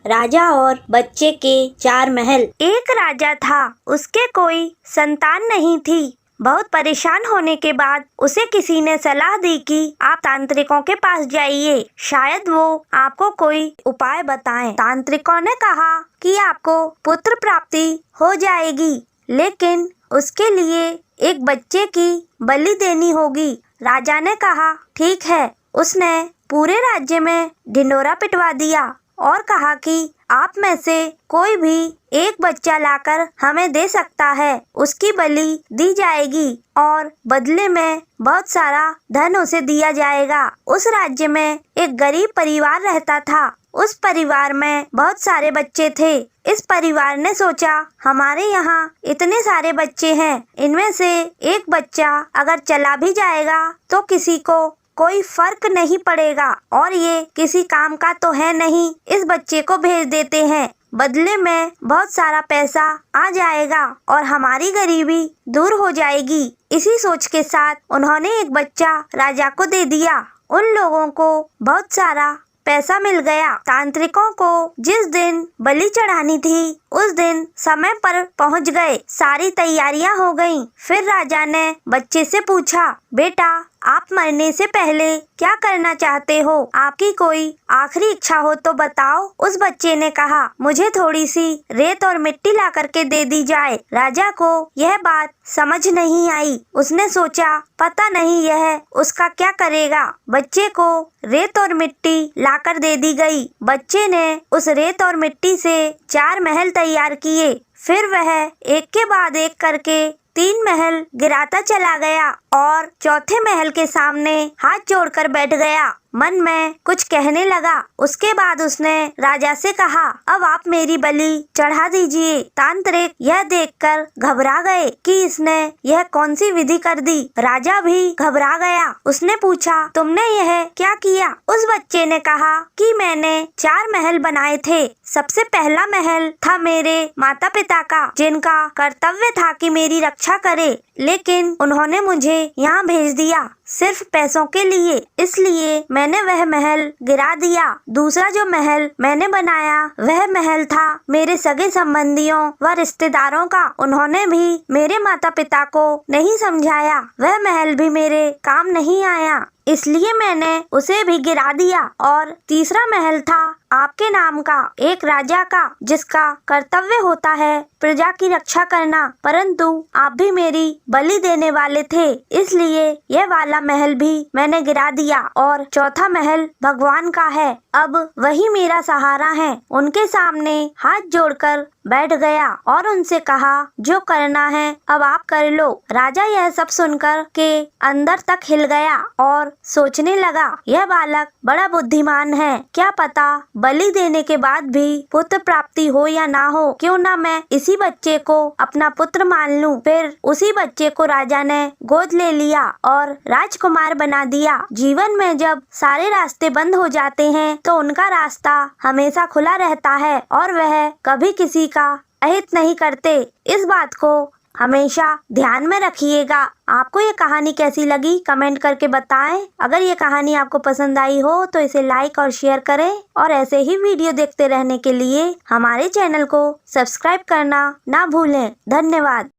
राजा और बच्चे के 4 महल। एक राजा था, उसके कोई संतान नहीं थी। बहुत परेशान होने के बाद उसे किसी ने सलाह दी कि आप तांत्रिकों के पास जाइए, शायद वो आपको कोई उपाय बताएं। तांत्रिकों ने कहा कि आपको पुत्र प्राप्ति हो जाएगी, लेकिन उसके लिए एक बच्चे की बलि देनी होगी। राजा ने कहा ठीक है। उसने पूरे राज्य में ढिंढोरा पिटवा दिया और कहा कि आप में से कोई भी एक बच्चा लाकर हमें दे सकता है, उसकी बलि दी जाएगी और बदले में बहुत सारा धन उसे दिया जाएगा। उस राज्य में एक गरीब परिवार रहता था। उस परिवार में बहुत सारे बच्चे थे। इस परिवार ने सोचा, हमारे यहाँ इतने सारे बच्चे हैं, इनमें से एक बच्चा अगर चला भी जाएगा तो किसी को कोई फर्क नहीं पड़ेगा और ये किसी काम का तो है नहीं, इस बच्चे को भेज देते हैं। बदले में बहुत सारा पैसा आ जाएगा और हमारी गरीबी दूर हो जाएगी। इसी सोच के साथ उन्होंने एक बच्चा राजा को दे दिया। उन लोगों को बहुत सारा पैसा मिल गया। तांत्रिकों को जिस दिन बलि चढ़ानी थी उस दिन समय पर पहुंच गए। सारी तैयारियां हो गईं। फिर राजा ने बच्चे से पूछा, बेटा आप मरने से पहले क्या करना चाहते हो? आपकी कोई आखिरी इच्छा हो तो बताओ। उस बच्चे ने कहा, मुझे थोड़ी सी रेत और मिट्टी ला करके दे दी जाए। राजा को यह बात समझ नहीं आई। उसने सोचा, पता नहीं यह उसका क्या करेगा। बच्चे को रेत और मिट्टी लाकर दे दी गई। बच्चे ने उस रेत और मिट्टी से 4 महल तैयार किए। फिर वह एक के बाद एक करके 3 महल गिराता चला गया और चौथे महल के सामने हाथ जोड़कर बैठ गया। मन में कुछ कहने लगा। उसके बाद उसने राजा से कहा, अब आप मेरी बलि चढ़ा दीजिए। तांत्रिक यह देखकर घबरा गए कि इसने यह कौन सी विधि कर दी। राजा भी घबरा गया। उसने पूछा, तुमने यह क्या किया? उस बच्चे ने कहा कि मैंने 4 महल बनाए थे। सबसे पहला महल था मेरे माता पिता का, जिनका कर्तव्य था कि मेरी रक्षा करे, लेकिन उन्होंने मुझे यहाँ भेज दिया सिर्फ पैसों के लिए, इसलिए मैंने वह महल गिरा दिया। दूसरा जो महल मैंने बनाया वह महल था मेरे सगे संबंधियों व रिश्तेदारों का। उन्होंने भी मेरे माता पिता को नहीं समझाया, वह महल भी मेरे काम नहीं आया, इसलिए मैंने उसे भी गिरा दिया। और तीसरा महल था आपके नाम का, एक राजा का, जिसका कर्तव्य होता है प्रजा की रक्षा करना, परंतु आप भी मेरी बलि देने वाले थे, इसलिए यह वाला महल भी मैंने गिरा दिया। और चौथा महल भगवान का है, अब वही मेरा सहारा है। उनके सामने हाथ जोड़कर बैठ गया और उनसे कहा, जो करना है अब आप कर लो। राजा यह सब सुनकर के अंदर तक हिल गया और सोचने लगा, यह बालक बड़ा बुद्धिमान है, क्या पता बलि देने के बाद भी पुत्र प्राप्ति हो या ना हो, क्यों ना मैं इसी बच्चे को अपना पुत्र मान लूं। फिर उसी बच्चे को राजा ने गोद ले लिया और राजकुमार बना दिया। जीवन में जब सारे रास्ते बंद हो जाते हैं तो उनका रास्ता हमेशा खुला रहता है और वह कभी किसी का अहित नहीं करते। इस बात को हमेशा ध्यान में रखिएगा। आपको ये कहानी कैसी लगी कमेंट करके बताएं। अगर ये कहानी आपको पसंद आई हो तो इसे लाइक और शेयर करें और ऐसे ही वीडियो देखते रहने के लिए हमारे चैनल को सब्सक्राइब करना ना भूलें। धन्यवाद।